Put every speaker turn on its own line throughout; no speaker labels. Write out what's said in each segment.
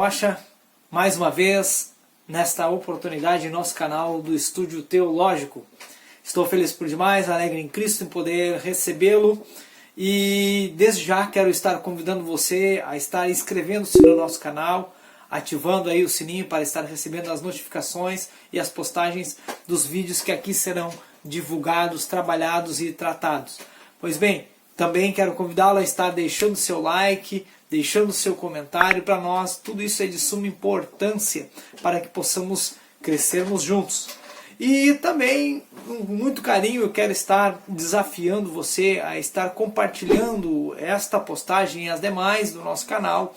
Rocha, mais uma vez, nesta oportunidade em nosso canal do Estúdio Teológico. Estou feliz por demais, alegre em Cristo em poder recebê-lo e desde já quero estar convidando você a estar inscrevendo-se no nosso canal, ativando aí o sininho para estar recebendo as notificações e as postagens dos vídeos que aqui serão divulgados, trabalhados e tratados. Pois bem, também quero convidá-lo a estar deixando seu like, deixando seu comentário. Para nós tudo isso é de suma importância para que possamos crescermos juntos. E também, com muito carinho, eu quero estar desafiando você a estar compartilhando esta postagem e as demais do nosso canal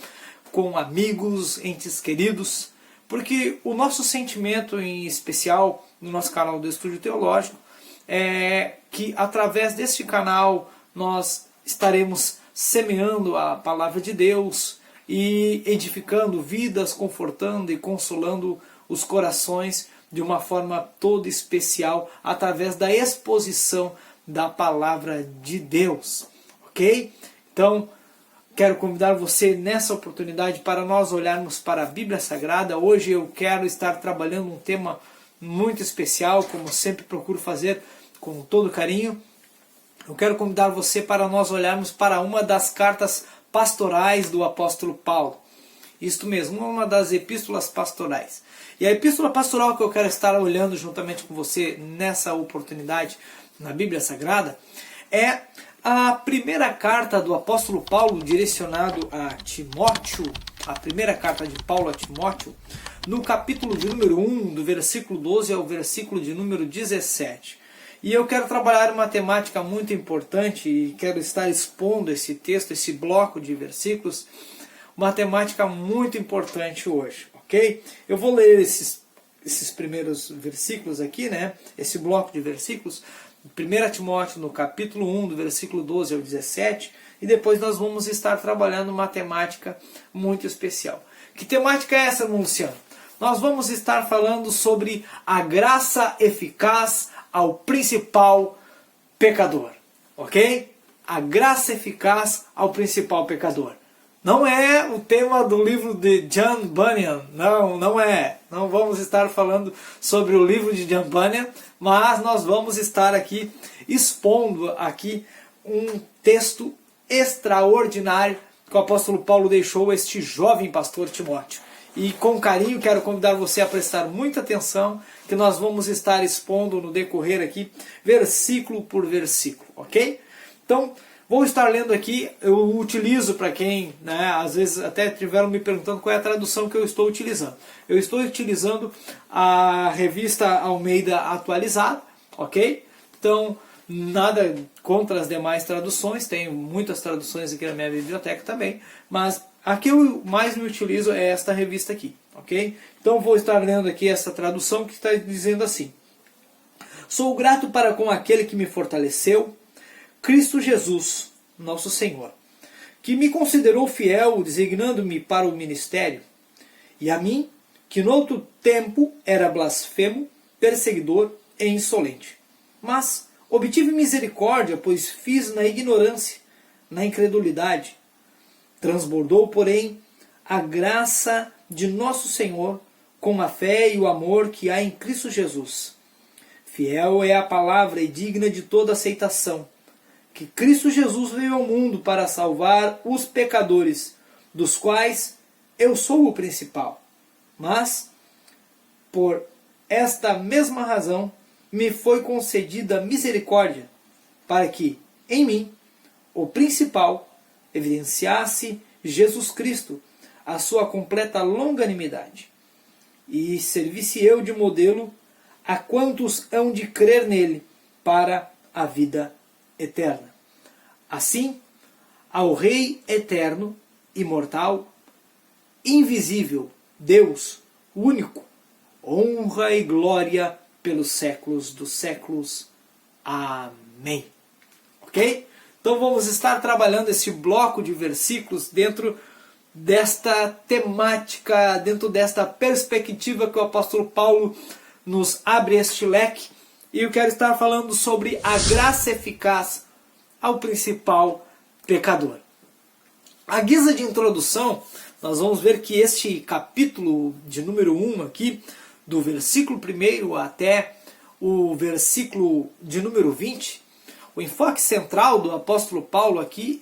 com amigos, entes queridos, porque o nosso sentimento em especial no nosso canal do Estúdio Teológico é que através deste canal nós estaremos semeando a palavra de Deus e edificando vidas, confortando e consolando os corações de uma forma toda especial através da exposição da palavra de Deus, ok? Então, quero convidar você nessa oportunidade para nós olharmos para a Bíblia Sagrada. Hoje eu quero estar trabalhando um tema muito especial, como sempre procuro fazer com todo carinho. Eu quero convidar você para nós olharmos para uma das cartas pastorais do apóstolo Paulo. Isto mesmo, uma das epístolas pastorais. E a epístola pastoral que eu quero estar olhando juntamente com você nessa oportunidade na Bíblia Sagrada é a primeira carta do apóstolo Paulo direcionado a Timóteo, a primeira carta de Paulo a Timóteo, no capítulo de número 1, do versículo 12 ao versículo de número 17. E eu quero trabalhar uma temática muito importante e quero estar expondo esse texto, esse bloco de versículos, uma temática muito importante hoje, ok? Eu vou ler esses primeiros versículos aqui, né? Esse bloco de versículos, 1 Timóteo no capítulo 1, do versículo 12 ao 17, e depois nós vamos estar trabalhando uma temática muito especial. Que temática é essa, irmão Luciano? Nós vamos estar falando sobre a graça eficaz ao principal pecador, ok? A graça eficaz ao principal pecador. Não é o tema do livro de John Bunyan, não é. Não vamos estar falando sobre o livro de John Bunyan, mas nós vamos estar aqui expondo aqui um texto extraordinário que o apóstolo Paulo deixou a este jovem pastor Timóteo. E com carinho quero convidar você a prestar muita atenção, que nós vamos estar expondo no decorrer aqui, versículo por versículo, ok? Então, vou estar lendo aqui, eu utilizo para quem, né, às vezes até tiveram me perguntando qual é a tradução que eu estou utilizando. Eu estou utilizando a revista Almeida atualizada, ok? Então, nada contra as demais traduções, tenho muitas traduções aqui na minha biblioteca também, mas a que eu mais me utilizo é esta revista aqui, ok? Então vou estar lendo aqui essa tradução que está dizendo assim: Sou grato para com aquele que me fortaleceu, Cristo Jesus, nosso Senhor, que me considerou fiel, designando-me para o ministério, e a mim, que no outro tempo era blasfemo, perseguidor e insolente. Mas obtive misericórdia, pois fiz na ignorância, na incredulidade. Transbordou, porém, a graça de nosso Senhor com a fé e o amor que há em Cristo Jesus. Fiel é a palavra e digna de toda aceitação, que Cristo Jesus veio ao mundo para salvar os pecadores, dos quais eu sou o principal. Mas, por esta mesma razão, me foi concedida misericórdia, para que, em mim, o principal, evidenciasse Jesus Cristo, a sua completa longanimidade, e servisse eu de modelo a quantos hão de crer nele para a vida eterna. Assim, ao Rei eterno, imortal, invisível, Deus, único, honra e glória pelos séculos dos séculos. Amém. Ok? Então vamos estar trabalhando esse bloco de versículos dentro desta temática, dentro desta perspectiva que o apóstolo Paulo nos abre este leque. E eu quero estar falando sobre a graça eficaz ao principal pecador. A guisa de introdução, nós vamos ver que este capítulo de número 1 aqui, do versículo 1 até o versículo de número 20, o enfoque central do apóstolo Paulo aqui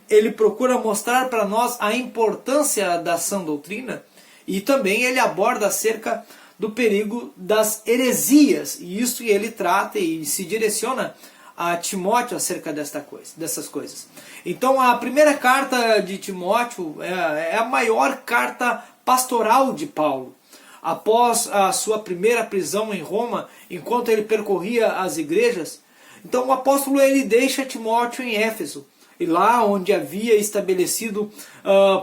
ele procura mostrar para nós a importância da sã doutrina e também ele aborda acerca do perigo das heresias, e isso ele trata e se direciona a Timóteo acerca dessas coisas. Então a primeira carta de Timóteo é a maior carta pastoral de Paulo. Após a sua primeira prisão em Roma, enquanto ele percorria as igrejas, então o apóstolo ele deixa Timóteo em Éfeso, e lá onde havia estabelecido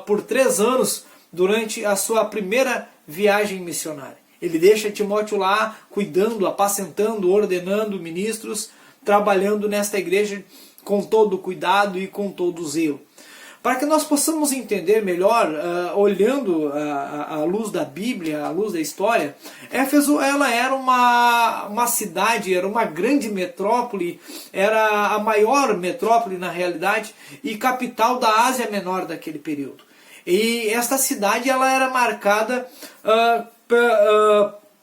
por 3 anos durante a sua primeira viagem missionária. Ele deixa Timóteo lá cuidando, apacentando, ordenando ministros, trabalhando nesta igreja com todo cuidado e com todo zelo. Para que nós possamos entender melhor, olhando a luz da Bíblia, a luz da história, Éfeso ela era uma cidade, era uma grande metrópole, era a maior metrópole na realidade e capital da Ásia Menor daquele período. E esta cidade ela era marcada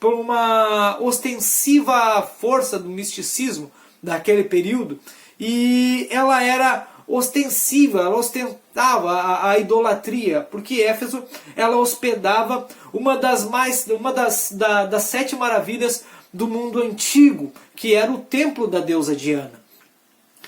por uma ostensiva força do misticismo daquele período, e ela era ostensiva, ela ostentava a idolatria, porque Éfeso ela hospedava uma das 7 maravilhas do mundo antigo, que era o templo da deusa Diana.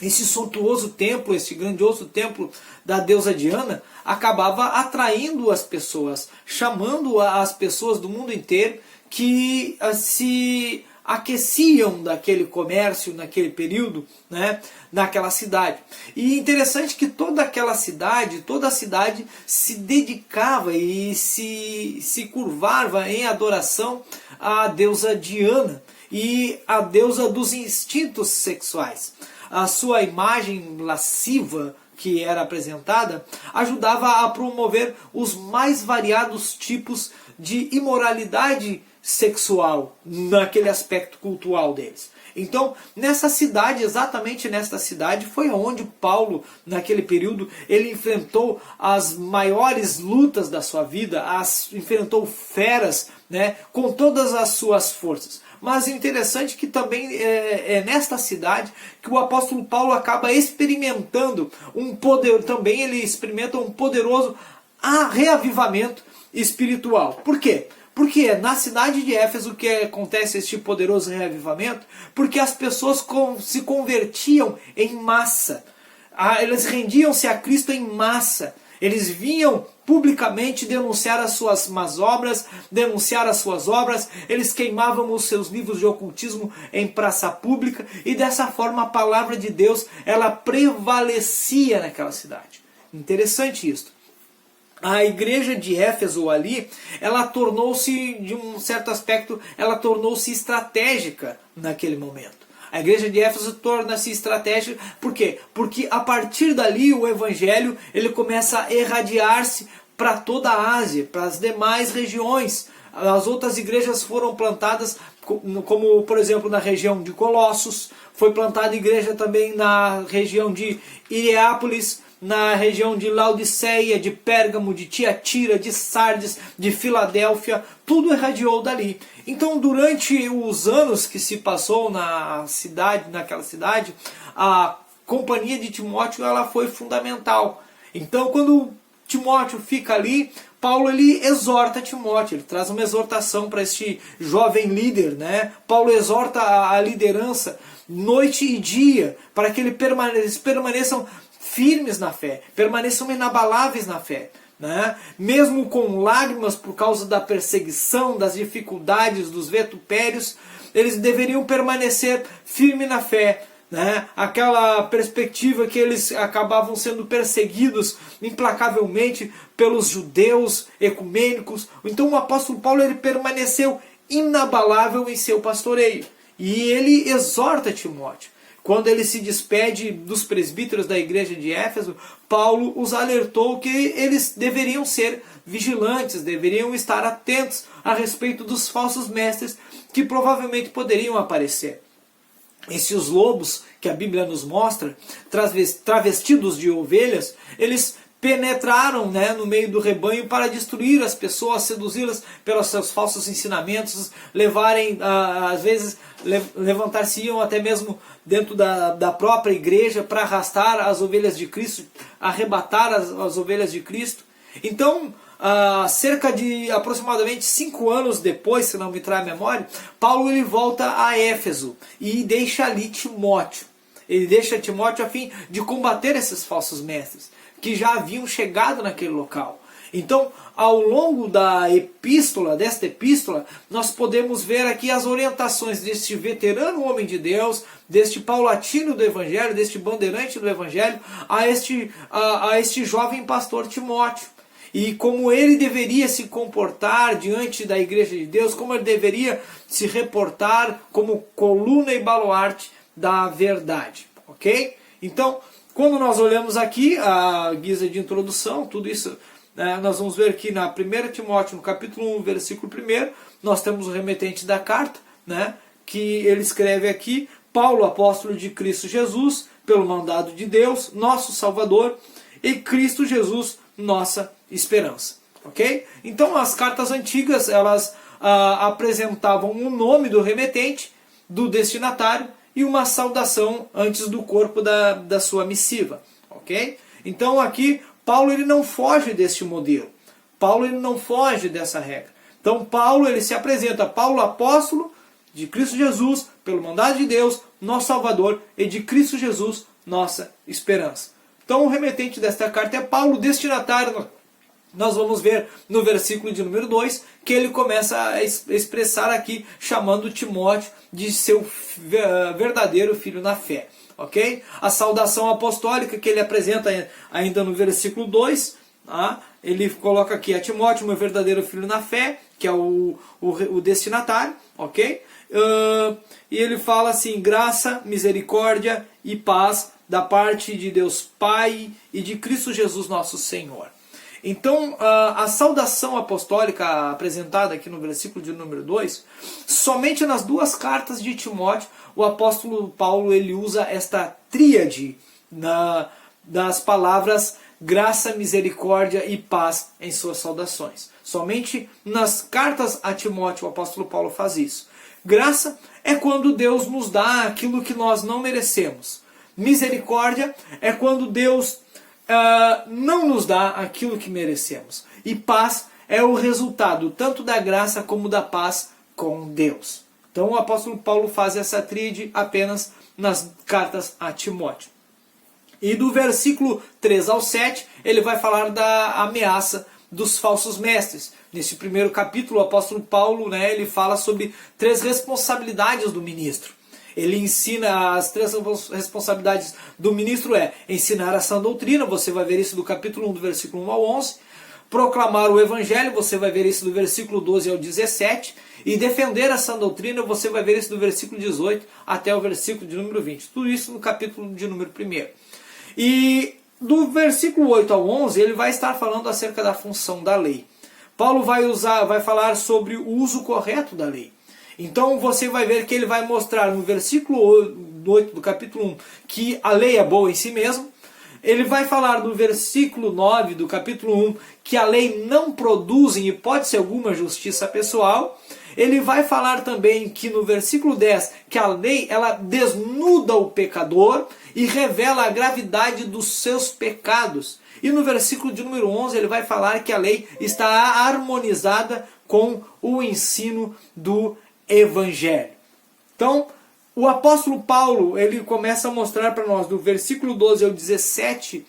Esse suntuoso templo, esse grandioso templo da deusa Diana, acabava atraindo as pessoas, chamando as pessoas do mundo inteiro que se aqueciam daquele comércio naquele período, né, naquela cidade. E interessante que toda a cidade se dedicava e se curvava em adoração à deusa Diana e à deusa dos instintos sexuais. A sua imagem lasciva que era apresentada ajudava a promover os mais variados tipos de imoralidade sexual naquele aspecto cultural deles. Então, nessa cidade, exatamente nesta cidade, foi onde Paulo, naquele período, ele enfrentou as maiores lutas da sua vida, enfrentou feras, né, com todas as suas forças. Mas interessante que também é nesta cidade que o apóstolo Paulo acaba experimentando também ele experimenta um poderoso reavivamento espiritual. Por quê? Porque na cidade de Éfeso que acontece este poderoso reavivamento, porque as pessoas se convertiam em massa. Eles rendiam-se a Cristo em massa. Eles vinham publicamente denunciar as suas más obras, denunciar as suas obras, eles queimavam os seus livros de ocultismo em praça pública, e dessa forma a palavra de Deus ela prevalecia naquela cidade. Interessante isso. A igreja de Éfeso ali, ela tornou-se, de um certo aspecto, ela tornou-se estratégica naquele momento. A igreja de Éfeso torna-se estratégica, por quê? Porque a partir dali o evangelho ele começa a irradiar-se para toda a Ásia, para as demais regiões. As outras igrejas foram plantadas, como por exemplo na região de Colossos, foi plantada igreja também na região de Hierápolis, na região de Laodiceia, de Pérgamo, de Tiatira, de Sardes, de Filadélfia, tudo irradiou dali. Então, durante os anos que se passou naquela cidade, a companhia de Timóteo ela foi fundamental. Então, quando Timóteo fica ali, Paulo ele exorta Timóteo, ele traz uma exortação para este jovem líder, né? Paulo exorta a liderança noite e dia, para que eles permaneçam firmes na fé, permaneçam inabaláveis na fé, né? Mesmo com lágrimas por causa da perseguição, das dificuldades, dos vitupérios, eles deveriam permanecer firmes na fé, né? Aquela perspectiva que eles acabavam sendo perseguidos implacavelmente pelos judeus ecumênicos. Então o apóstolo Paulo ele permaneceu inabalável em seu pastoreio, e ele exorta Timóteo. Quando ele se despede dos presbíteros da igreja de Éfeso, Paulo os alertou que eles deveriam ser vigilantes, deveriam estar atentos a respeito dos falsos mestres que provavelmente poderiam aparecer. Esses lobos que a Bíblia nos mostra, travestidos de ovelhas, eles penetraram, né, no meio do rebanho para destruir as pessoas, seduzi-las pelos seus falsos ensinamentos, levarem, às vezes, levantar-se-iam até mesmo dentro da própria igreja para arrastar as ovelhas de Cristo, arrebatar as ovelhas de Cristo. Então, cerca de aproximadamente 5 anos depois, se não me trai a memória, Paulo ele volta a Éfeso e deixa ali Timóteo. Ele deixa Timóteo a fim de combater esses falsos mestres, que já haviam chegado naquele local. Então, ao longo desta epístola, nós podemos ver aqui as orientações deste veterano homem de Deus, deste paulatino do Evangelho, deste bandeirante do Evangelho, a este jovem pastor Timóteo. E como ele deveria se comportar diante da igreja de Deus, como ele deveria se reportar como coluna e baluarte da verdade. Ok? Então, quando nós olhamos aqui a guisa de introdução, tudo isso, nós vamos ver que na 1 Timóteo, no capítulo 1, versículo 1, nós temos o remetente da carta, né, que ele escreve aqui: Paulo, apóstolo de Cristo Jesus, pelo mandado de Deus, nosso Salvador, e Cristo Jesus, nossa esperança. Ok? Então as cartas antigas, elas apresentavam o nome do remetente, do destinatário, e uma saudação antes do corpo da sua missiva. Ok? Então aqui Paulo ele não foge deste modelo. Paulo ele não foge dessa regra. Então Paulo ele se apresenta: Paulo, apóstolo de Cristo Jesus, pelo mandado de Deus, nosso Salvador, e de Cristo Jesus, nossa esperança. Então o remetente desta carta é Paulo, destinatário. Nós vamos ver no versículo de número 2 que ele começa a expressar aqui, chamando Timóteo de seu verdadeiro filho na fé. Ok? A saudação apostólica que ele apresenta ainda no versículo 2, ele coloca aqui: a Timóteo, meu verdadeiro filho na fé, que é o destinatário. Ok? E ele fala assim: graça, misericórdia e paz da parte de Deus Pai e de Cristo Jesus nosso Senhor. Então, a saudação apostólica apresentada aqui no versículo de número 2, somente nas duas cartas de Timóteo, o apóstolo Paulo ele usa esta tríade das palavras graça, misericórdia e paz em suas saudações. Somente nas cartas a Timóteo o apóstolo Paulo faz isso. Graça é quando Deus nos dá aquilo que nós não merecemos. Misericórdia é quando Deus não nos dá aquilo que merecemos. E paz é o resultado tanto da graça como da paz com Deus. Então o apóstolo Paulo faz essa tríade apenas nas cartas a Timóteo. E do versículo 3 ao 7, ele vai falar da ameaça dos falsos mestres. Nesse primeiro capítulo, o apóstolo Paulo, ele fala sobre 3 responsabilidades do ministro. Ele ensina as 3 responsabilidades do ministro: ensinar a sã doutrina, você vai ver isso do capítulo 1, do versículo 1 ao 11. Proclamar o evangelho, você vai ver isso do versículo 12 ao 17. E defender a sã doutrina, você vai ver isso do versículo 18 até o versículo de número 20. Tudo isso no capítulo de número 1. E do versículo 8 ao 11, ele vai estar falando acerca da função da lei. Paulo vai falar sobre o uso correto da lei. Então você vai ver que ele vai mostrar no versículo 8 do capítulo 1 que a lei é boa em si mesmo. Ele vai falar no versículo 9 do capítulo 1 que a lei não produz em hipótese alguma justiça pessoal. Ele vai falar também que no versículo 10 que a lei ela desnuda o pecador e revela a gravidade dos seus pecados. E no versículo de número 11 ele vai falar que a lei está harmonizada com o ensino do Evangelho. Então, o apóstolo Paulo, ele começa a mostrar para nós, do versículo 12 ao 17,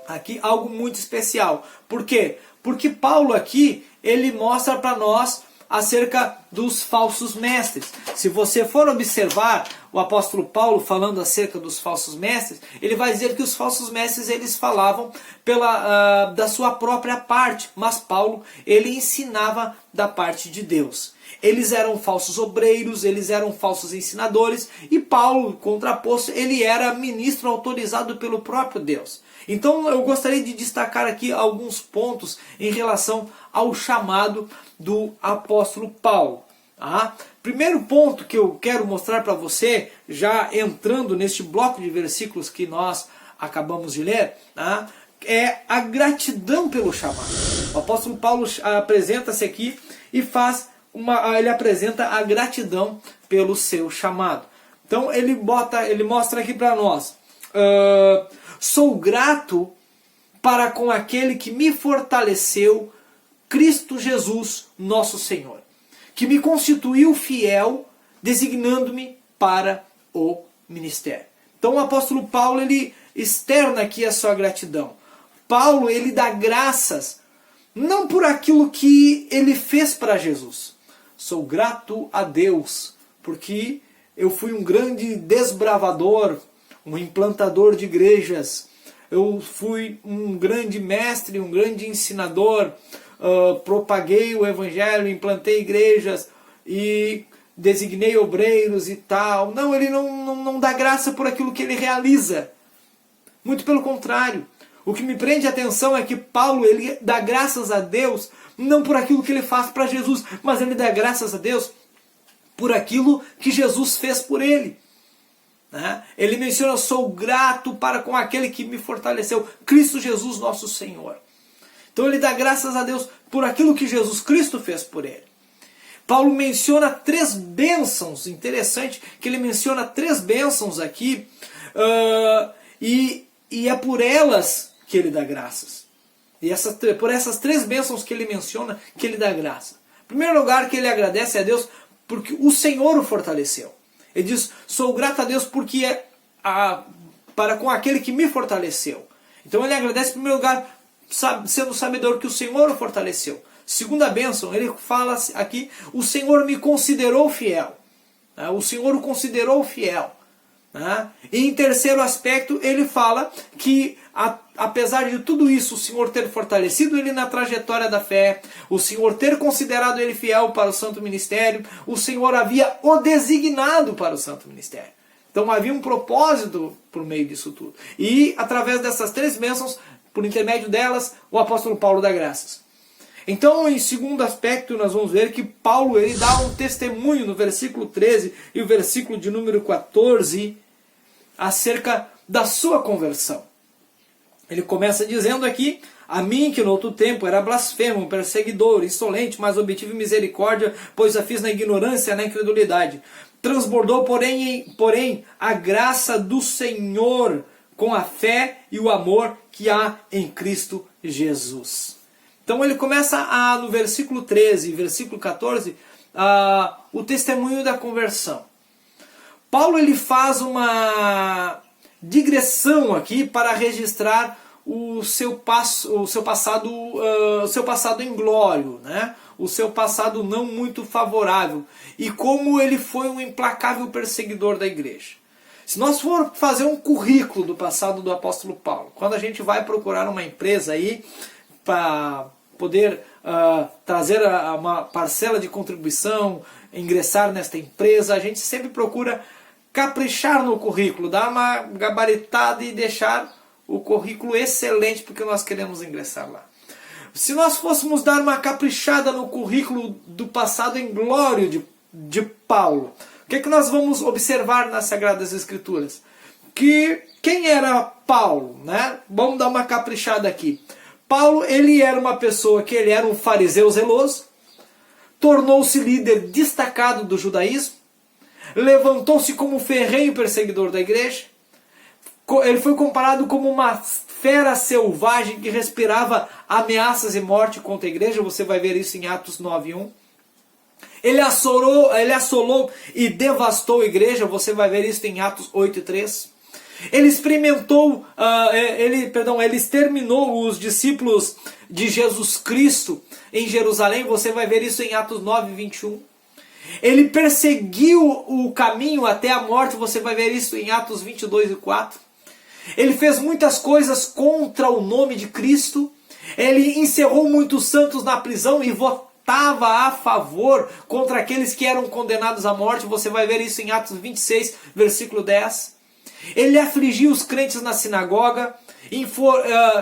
aqui algo muito especial. Por quê? Porque Paulo aqui, ele mostra para nós acerca dos falsos mestres. Se você for observar o apóstolo Paulo falando acerca dos falsos mestres, ele vai dizer que os falsos mestres eles falavam da sua própria parte, mas Paulo ele ensinava da parte de Deus. Eles eram falsos obreiros, eles eram falsos ensinadores, e Paulo, contraposto, ele era ministro autorizado pelo próprio Deus. Então eu gostaria de destacar aqui alguns pontos em relação ao chamado do apóstolo Paulo. Primeiro ponto que eu quero mostrar para você, já entrando neste bloco de versículos que nós acabamos de ler, é a gratidão pelo chamado. O apóstolo Paulo apresenta-se aqui e ele apresenta a gratidão pelo seu chamado. Então ele mostra aqui para nós: sou grato para com aquele que me fortaleceu, Cristo Jesus, nosso Senhor, que me constituiu fiel, designando-me para o ministério. Então o apóstolo Paulo, ele externa aqui a sua gratidão. Paulo, ele dá graças não por aquilo que ele fez para Jesus. Sou grato a Deus porque eu fui um grande desbravador, um implantador de igrejas. Eu fui um grande mestre, um grande ensinador, propaguei o evangelho, implantei igrejas e designei obreiros e tal. Não, ele não dá graça por aquilo que ele realiza. Muito pelo contrário. O que me prende a atenção é que Paulo, ele dá graças a Deus não por aquilo que ele faz para Jesus, mas ele dá graças a Deus por aquilo que Jesus fez por ele. Ele menciona: sou grato para com aquele que me fortaleceu, Cristo Jesus nosso Senhor. Então ele dá graças a Deus por aquilo que Jesus Cristo fez por ele. Paulo menciona 3 bênçãos, interessante que ele menciona 3 bênçãos aqui, e é por elas que ele dá graças. E por essas 3 bênçãos que ele menciona, que ele dá graça. Em primeiro lugar, que ele agradece a Deus porque o Senhor o fortaleceu. Ele diz: sou grato a Deus porque para com aquele que me fortaleceu. Então ele agradece em primeiro lugar, sendo sabedor que o Senhor o fortaleceu. Segunda bênção, ele fala aqui: o Senhor me considerou fiel. O Senhor o considerou fiel. E em terceiro aspecto, ele fala que apesar de tudo isso, o Senhor ter fortalecido ele na trajetória da fé, o Senhor ter considerado ele fiel para o santo ministério, o Senhor havia o designado para o santo ministério. Então havia um propósito por meio disso tudo. E através dessas 3 bênçãos, por intermédio delas, o apóstolo Paulo dá graças. Então, em segundo aspecto, nós vamos ver que Paulo, ele dá um testemunho no versículo 13 e o versículo de número 14 acerca da sua conversão. Ele começa dizendo aqui: a mim que no outro tempo era blasfemo, perseguidor, insolente, mas obtive misericórdia, pois a fiz na ignorância e na incredulidade. Transbordou, porém, a graça do Senhor com a fé e o amor que há em Cristo Jesus. Então ele começa no versículo 13 e versículo 14 o testemunho da conversão. Paulo, ele faz uma digressão aqui para registrar o seu passado inglório, o seu passado não muito favorável, e como ele foi um implacável perseguidor da igreja. Se nós for fazer um currículo do passado do apóstolo Paulo, quando a gente vai procurar uma empresa aí para poder trazer uma parcela de contribuição, ingressar nesta empresa, a gente sempre procura caprichar no currículo, dar uma gabaritada e deixar o currículo excelente, porque nós queremos ingressar lá. Se nós fôssemos dar uma caprichada no currículo do passado inglório de Paulo, o que é que nós vamos observar nas Sagradas Escrituras? Que quem era Paulo? Vamos dar uma caprichada aqui. Paulo, ele era uma pessoa que ele era um fariseu zeloso, tornou-se líder destacado do judaísmo, levantou-se como ferrenho perseguidor da igreja. Ele foi comparado como uma fera selvagem que respirava ameaças e morte contra a igreja. Você vai ver isso em Atos 9:1. Ele assolou e devastou a igreja. Você vai ver isso em Atos 8:3. Ele exterminou os discípulos de Jesus Cristo em Jerusalém. Você vai ver isso em Atos 9:21. Ele perseguiu o caminho até a morte. Você vai ver isso em Atos 22:4. Ele fez muitas coisas contra o nome de Cristo. Ele encerrou muitos santos na prisão e votava a favor contra aqueles que eram condenados à morte. Você vai ver isso em Atos 26, versículo 10. Ele afligiu os crentes na sinagoga,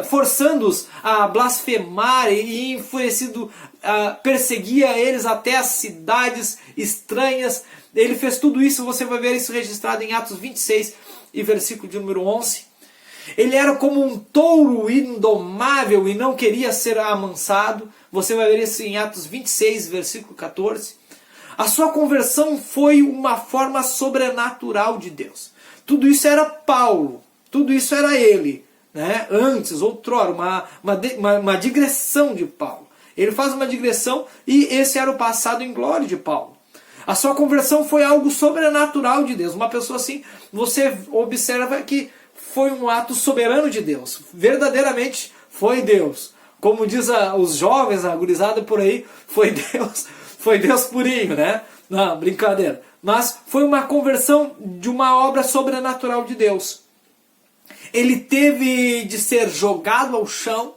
forçando-os a blasfemar, e enfurecido perseguia eles até as cidades estranhas. Ele fez tudo isso, você vai ver isso registrado em Atos 26 e versículo de número 11. Ele era como um touro indomável e não queria ser amansado. Você vai ver isso em Atos 26, versículo 14. A sua conversão foi uma forma sobrenatural de Deus. Tudo isso era Paulo, tudo isso era ele, né? Antes, outrora, uma digressão de Paulo. Ele faz uma digressão e esse era o passado em glória de Paulo. A sua conversão foi algo sobrenatural de Deus. Uma pessoa assim, você observa que foi um ato soberano de Deus. Verdadeiramente foi Deus. Como diz os jovens, a gurizada por aí, foi Deus purinho, né? Não, brincadeira. Mas foi uma conversão de uma obra sobrenatural de Deus. Ele teve de ser jogado ao chão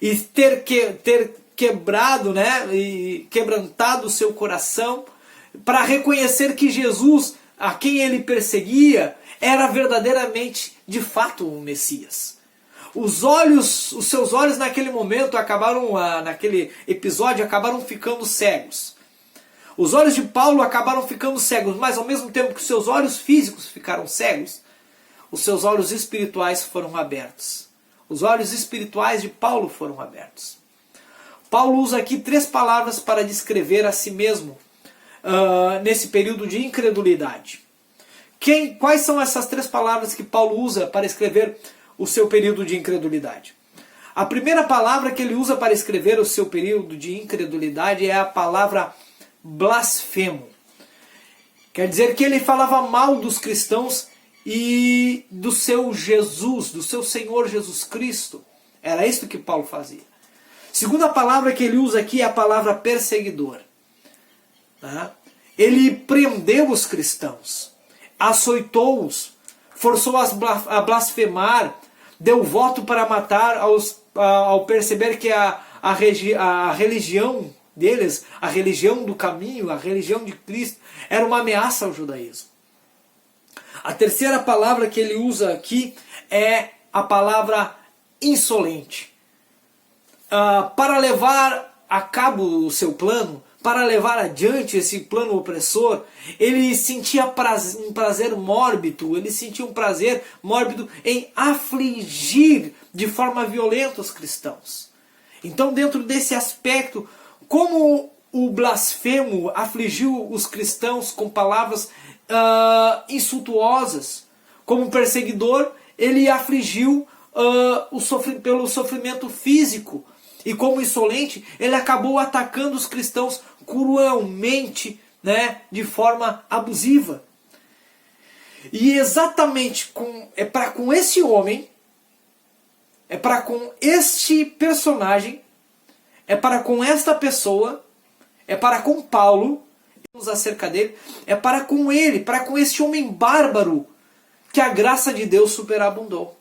e ter quebrado, né? E quebrantado o seu coração para reconhecer que Jesus, a quem ele perseguia, era verdadeiramente, de fato, o Messias. Os seus olhos naquele momento naquele episódio, acabaram ficando cegos. Os olhos de Paulo acabaram ficando cegos, mas ao mesmo tempo que seus olhos físicos ficaram cegos, os seus olhos espirituais foram abertos. Os olhos espirituais de Paulo foram abertos. Paulo usa aqui 3 palavras para descrever a si mesmo nesse período de incredulidade. Quais são essas 3 palavras que Paulo usa para escrever o seu período de incredulidade? A primeira palavra que ele usa para escrever o seu período de incredulidade é a palavra blasfemo. Quer dizer que ele falava mal dos cristãos e do seu Jesus, do seu Senhor Jesus Cristo. Era isso que Paulo fazia. Segunda palavra que ele usa aqui é a palavra perseguidor. Ele prendeu os cristãos, açoitou-os, forçou a blasfemar, deu voto para matar ao perceber que a religião deles, a religião do caminho, a religião de Cristo, era uma ameaça ao judaísmo. A terceira palavra que ele usa aqui é a palavra insolente. Para levar a cabo o seu plano, para levar adiante esse plano opressor, ele sentia um prazer mórbido, em afligir de forma violenta os cristãos. Então, dentro desse aspecto, como o blasfemo afligiu os cristãos com palavras insultuosas, como perseguidor, ele afligiu pelo sofrimento físico, e como insolente, ele acabou atacando os cristãos cruelmente, né, de forma abusiva. E exatamente com esse homem, com este personagem, com esta pessoa, com Paulo, acerca dele, com este homem bárbaro, que a graça de Deus superabundou.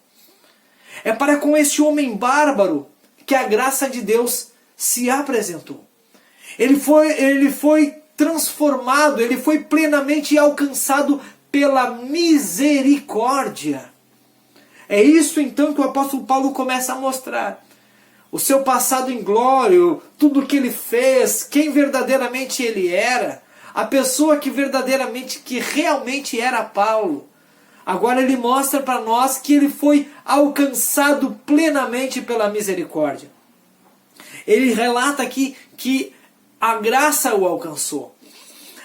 Com este homem bárbaro que a graça de Deus se apresentou. Ele foi transformado, ele foi plenamente alcançado pela misericórdia. É isso então que o apóstolo Paulo começa a mostrar. O seu passado em glória, tudo o que ele fez, quem verdadeiramente ele era, a pessoa que realmente era Paulo. Agora ele mostra para nós que ele foi alcançado plenamente pela misericórdia. Ele relata aqui que a graça o alcançou.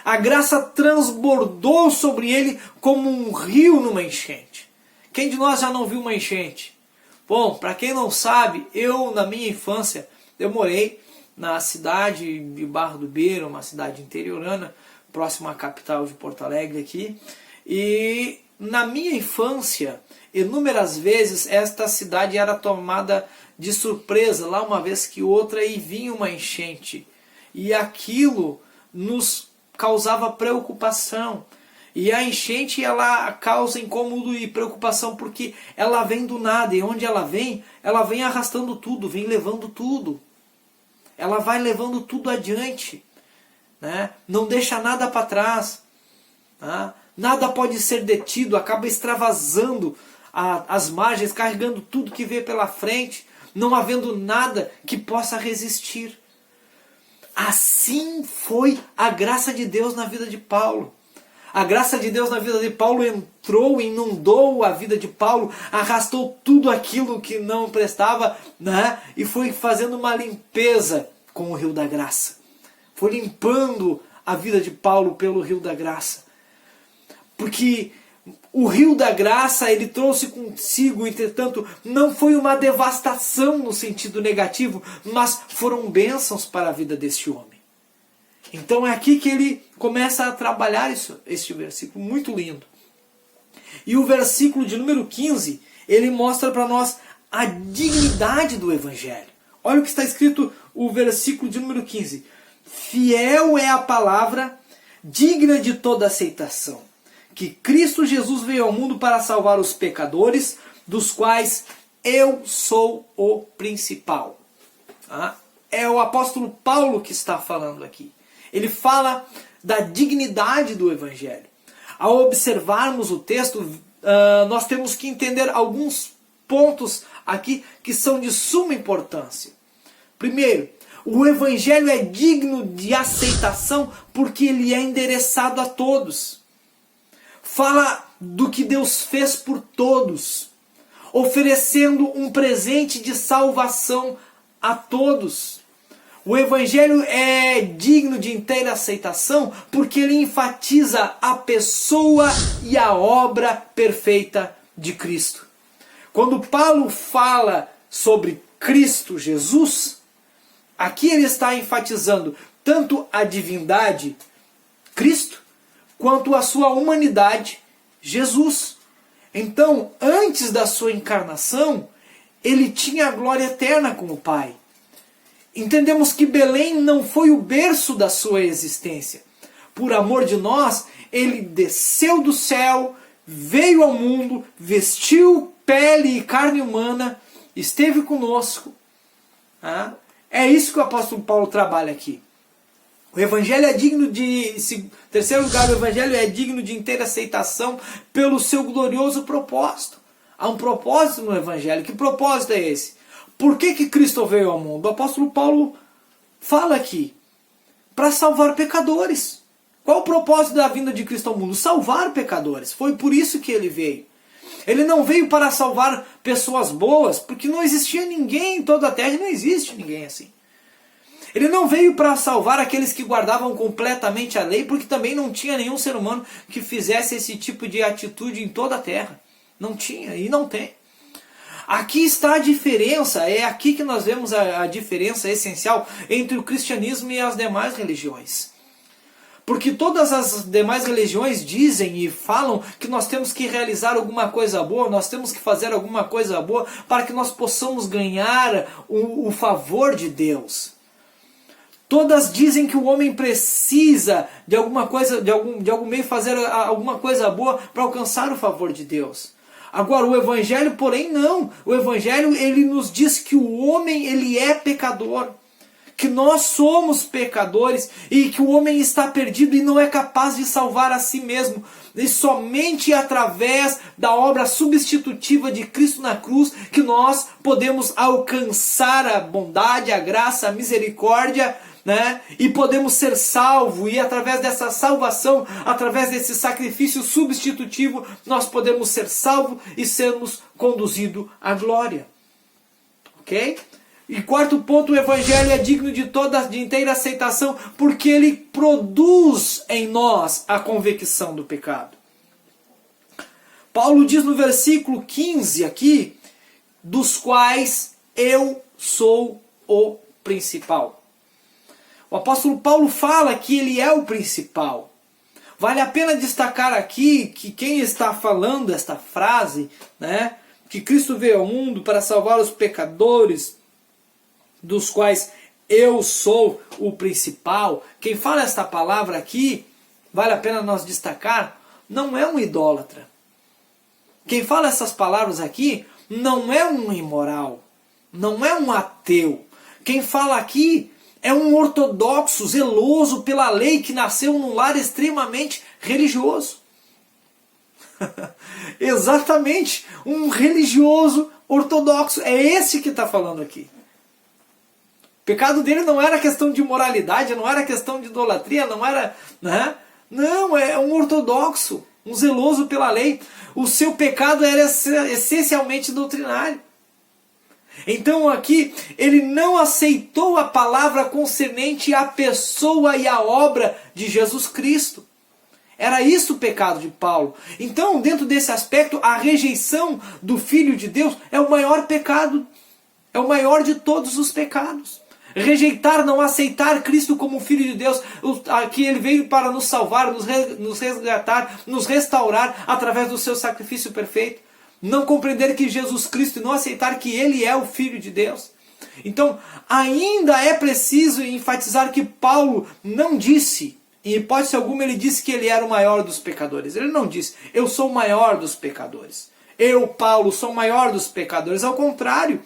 A graça transbordou sobre ele como um rio numa enchente. Quem de nós já não viu uma enchente? Bom, para quem não sabe, eu na minha infância, eu morei na cidade de Barra do Beira, uma cidade interiorana, próxima à capital de Porto Alegre aqui. E na minha infância, inúmeras vezes, esta cidade era tomada de surpresa, lá uma vez que outra, e vinha uma enchente. E aquilo nos causava preocupação. E a enchente, ela causa incômodo e preocupação porque ela vem do nada. E onde ela vem arrastando tudo, vem levando tudo. Ela vai levando tudo adiante, né? Não deixa nada para trás. Tá? Nada pode ser detido, acaba extravasando as margens, carregando tudo que vê pela frente, não havendo nada que possa resistir. Assim foi a graça de Deus na vida de Paulo. A graça de Deus na vida de Paulo entrou, inundou a vida de Paulo, arrastou tudo aquilo que não prestava, né? E foi fazendo uma limpeza com o rio da graça. Foi limpando a vida de Paulo pelo rio da graça. Porque o rio da graça, ele trouxe consigo, entretanto, não foi uma devastação no sentido negativo, mas foram bênçãos para a vida deste homem. Então é aqui que ele começa a trabalhar este versículo muito lindo. E o versículo de número 15, ele mostra para nós a dignidade do Evangelho. Olha o que está escrito o versículo de número 15. Fiel é a palavra, digna de toda aceitação, que Cristo Jesus veio ao mundo para salvar os pecadores, dos quais eu sou o principal. É o apóstolo Paulo que está falando aqui. Ele fala da dignidade do Evangelho. Ao observarmos o texto, nós temos que entender alguns pontos aqui que são de suma importância. Primeiro, o Evangelho é digno de aceitação porque ele é endereçado a todos. Fala do que Deus fez por todos, oferecendo um presente de salvação a todos. O Evangelho é digno de inteira aceitação porque ele enfatiza a pessoa e a obra perfeita de Cristo. Quando Paulo fala sobre Cristo Jesus, aqui ele está enfatizando tanto a divindade, Cristo, quanto a sua humanidade, Jesus. Então, antes da sua encarnação, ele tinha a glória eterna com o Pai. Entendemos que Belém não foi o berço da sua existência. Por amor de nós, ele desceu do céu, veio ao mundo, vestiu pele e carne humana, esteve conosco. É isso que o apóstolo Paulo trabalha aqui. O Evangelho é digno de... Em terceiro lugar, o Evangelho é digno de inteira aceitação pelo seu glorioso propósito. Há um propósito no Evangelho. Que propósito é esse? Por que Cristo veio ao mundo? O apóstolo Paulo fala aqui. Para salvar pecadores. Qual o propósito da vinda de Cristo ao mundo? Salvar pecadores. Foi por isso que ele veio. Ele não veio para salvar pessoas boas, porque não existia ninguém em toda a terra, e não existe ninguém assim. Ele não veio para salvar aqueles que guardavam completamente a lei, porque também não tinha nenhum ser humano que fizesse esse tipo de atitude em toda a terra. Não tinha e não tem. Aqui está a diferença, é aqui que nós vemos a diferença essencial entre o cristianismo e as demais religiões. Porque todas as demais religiões dizem e falam que nós temos que realizar alguma coisa boa, nós temos que fazer alguma coisa boa para que nós possamos ganhar o favor de Deus. Todas dizem que o homem precisa de alguma coisa, de algum meio fazer alguma coisa boa para alcançar o favor de Deus. Agora, o Evangelho, porém, não. O Evangelho, ele nos diz que o homem, ele é pecador. Que nós somos pecadores e que o homem está perdido e não é capaz de salvar a si mesmo. E somente através da obra substitutiva de Cristo na cruz que nós podemos alcançar a bondade, a graça, a misericórdia, né? E podemos ser salvos, e através dessa salvação, através desse sacrifício substitutivo, nós podemos ser salvos e sermos conduzidos à glória. Ok? E quarto ponto, o Evangelho é digno de inteira aceitação, porque ele produz em nós a convicção do pecado. Paulo diz no versículo 15 aqui, dos quais eu sou o principal. O apóstolo Paulo fala que ele é o principal. Vale a pena destacar aqui que quem está falando esta frase, né, que Cristo veio ao mundo para salvar os pecadores, dos quais eu sou o principal. Quem fala esta palavra aqui, vale a pena nós destacar, não é um idólatra. Quem fala essas palavras aqui não é um imoral, não é um ateu. Quem fala aqui é um ortodoxo, zeloso pela lei, que nasceu num lar extremamente religioso. Exatamente, um religioso ortodoxo. É esse que está falando aqui. O pecado dele não era questão de moralidade, não era questão de idolatria, não era, né? Não, é um ortodoxo, um zeloso pela lei. O seu pecado era essencialmente doutrinário. Então aqui, ele não aceitou a palavra concernente à pessoa e à obra de Jesus Cristo. Era isso o pecado de Paulo. Então, dentro desse aspecto, a rejeição do Filho de Deus é o maior pecado, é o maior de todos os pecados. Rejeitar, não aceitar Cristo como Filho de Deus, que Ele veio para nos salvar, nos resgatar, nos restaurar através do seu sacrifício perfeito. Não compreender que Jesus Cristo e não aceitar que Ele é o Filho de Deus. Então, ainda é preciso enfatizar que Paulo não disse, em hipótese alguma, ele disse que ele era o maior dos pecadores. Ele não disse, eu sou o maior dos pecadores. Eu, Paulo, sou o maior dos pecadores. Ao contrário,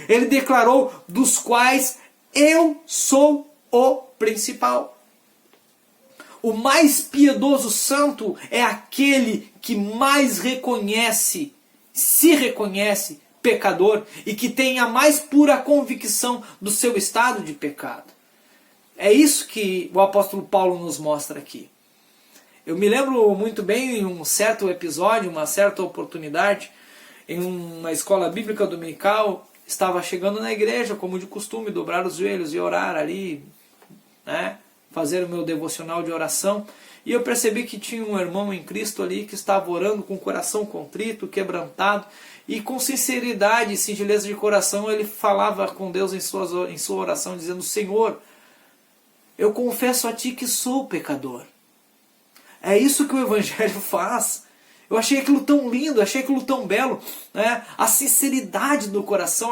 ele declarou, dos quais eu sou o principal. O mais piedoso santo é aquele que mais se reconhece pecador e que tem a mais pura convicção do seu estado de pecado. É isso que o apóstolo Paulo nos mostra aqui. Eu me lembro muito bem em um certo episódio, uma certa oportunidade, em uma escola bíblica dominical, estava chegando na igreja, como de costume, dobrar os joelhos e orar ali, né, fazer o meu devocional de oração, e eu percebi que tinha um irmão em Cristo ali que estava orando com o coração contrito, quebrantado, e com sinceridade e singeleza de coração ele falava com Deus em sua oração, dizendo, Senhor, eu confesso a Ti que sou pecador. É isso que o Evangelho faz. Eu achei aquilo tão lindo, achei aquilo tão belo, né? A sinceridade do coração,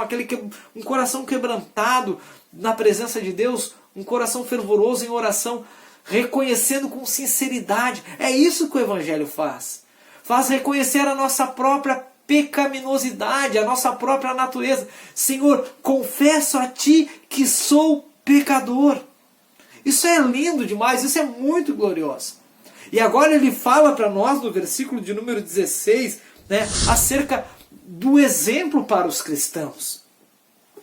um coração quebrantado na presença de Deus, um coração fervoroso em oração, reconhecendo com sinceridade. É isso que o Evangelho faz. Faz reconhecer a nossa própria pecaminosidade, a nossa própria natureza. Senhor, confesso a Ti que sou pecador. Isso é lindo demais, isso é muito glorioso. E agora ele fala para nós, no versículo de número 16, né, acerca do exemplo para os cristãos.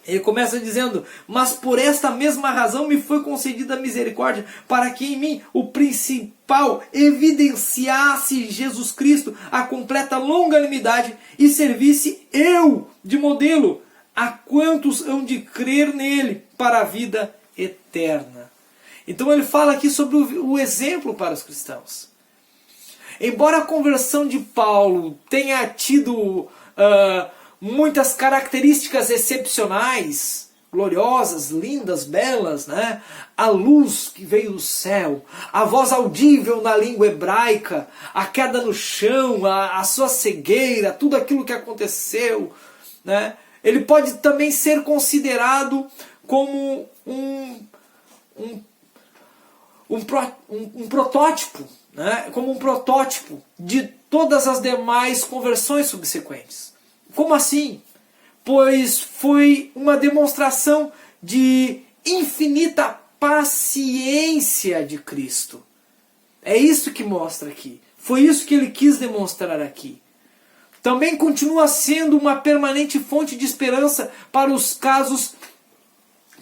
Ele começa dizendo, mas por esta mesma razão me foi concedida a misericórdia, para que em mim o principal evidenciasse Jesus Cristo a completa longanimidade e servisse eu de modelo a quantos hão de crer nele para a vida eterna. Então ele fala aqui sobre o exemplo para os cristãos. Embora a conversão de Paulo tenha tido muitas características excepcionais, gloriosas, lindas, belas, né? A luz que veio do céu, a voz audível na língua hebraica, a queda no chão, a sua cegueira, tudo aquilo que aconteceu, né? Ele pode também ser considerado como um protótipo, né? Como um protótipo de todas as demais conversões subsequentes. Como assim? Pois foi uma demonstração de infinita paciência de Cristo. É isso que mostra aqui. Foi isso que ele quis demonstrar aqui. Também continua sendo uma permanente fonte de esperança para os casos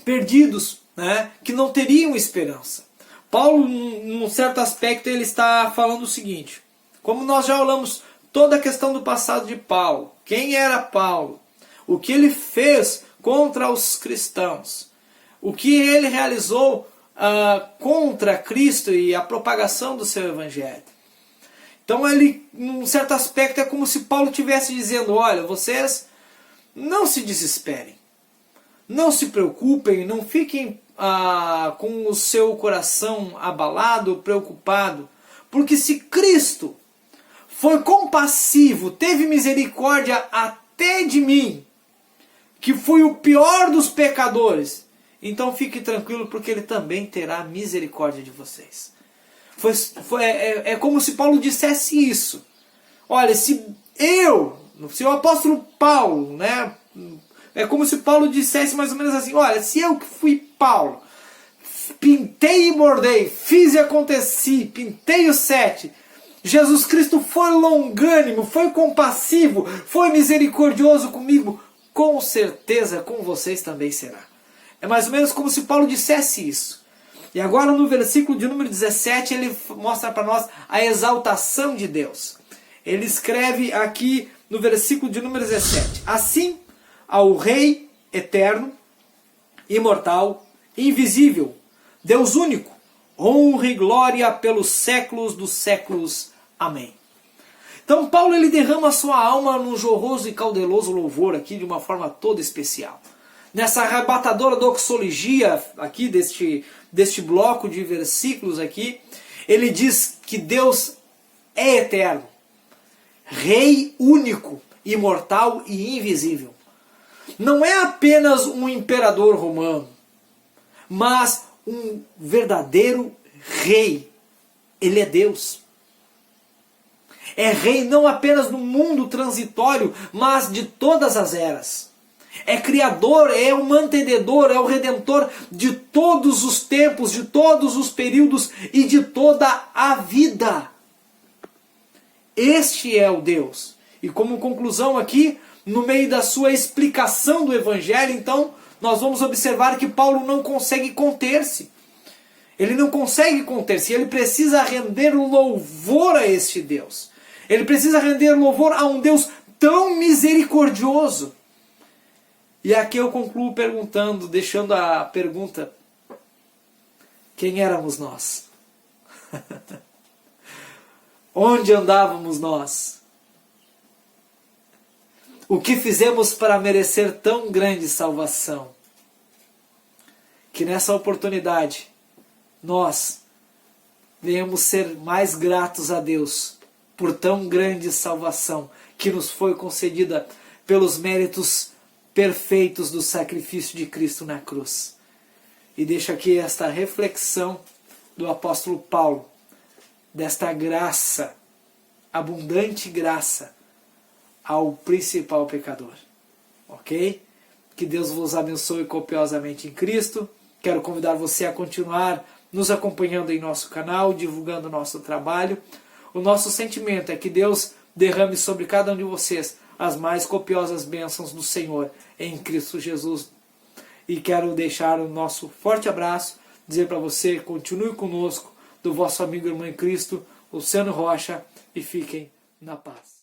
perdidos, né, que não teriam esperança. Paulo, num certo aspecto, ele está falando o seguinte, como nós já olhamos toda a questão do passado de Paulo, quem era Paulo, o que ele fez contra os cristãos, o que ele realizou contra Cristo e a propagação do seu evangelho. Então ele, num certo aspecto, é como se Paulo estivesse dizendo, olha, vocês não se desesperem, não se preocupem, não fiquem com o seu coração abalado, preocupado, porque se Cristo foi compassivo, teve misericórdia até de mim, que fui o pior dos pecadores, então fique tranquilo, porque Ele também terá misericórdia de vocês. É como se Paulo dissesse isso. Olha, se o apóstolo Paulo, né, é como se Paulo dissesse mais ou menos assim, olha, se eu que fui Paulo, pintei e bordei, fiz e aconteci, pintei o 7, Jesus Cristo foi longânimo, foi compassivo, foi misericordioso comigo, com certeza com vocês também será. É mais ou menos como se Paulo dissesse isso. E agora no versículo de número 17 ele mostra para nós a exaltação de Deus. Ele escreve aqui no versículo de número 17: assim ao Rei eterno, imortal, invisível, Deus único, honra e glória pelos séculos dos séculos. Amém. Então Paulo ele derrama a sua alma num jorroso e caudeloso louvor aqui de uma forma toda especial. Nessa arrebatadora doxologia aqui deste bloco de versículos aqui, ele diz que Deus é eterno, Rei único, imortal e invisível. Não é apenas um imperador romano, mas um verdadeiro rei. Ele é Deus. É rei não apenas no mundo transitório, mas de todas as eras. É criador, é o mantenedor, é o redentor de todos os tempos, de todos os períodos e de toda a vida. Este é o Deus. E como conclusão aqui, no meio da sua explicação do Evangelho, então, nós vamos observar que Paulo não consegue conter-se. Ele não consegue conter-se, ele precisa render louvor a este Deus. Ele precisa render louvor a um Deus tão misericordioso. E aqui eu concluo perguntando, deixando a pergunta: quem éramos nós? Onde andávamos nós? O que fizemos para merecer tão grande salvação? Que nessa oportunidade nós venhamos ser mais gratos a Deus por tão grande salvação que nos foi concedida pelos méritos perfeitos do sacrifício de Cristo na cruz. E deixo aqui esta reflexão do apóstolo Paulo, desta graça, abundante graça, ao principal pecador. Ok? Que Deus vos abençoe copiosamente em Cristo. Quero convidar você a continuar nos acompanhando em nosso canal, divulgando o nosso trabalho. O nosso sentimento é que Deus derrame sobre cada um de vocês as mais copiosas bênçãos do Senhor em Cristo Jesus. E quero deixar o nosso forte abraço, dizer para você, continue conosco, do vosso amigo e irmão em Cristo, Luciano Rocha, e fiquem na paz.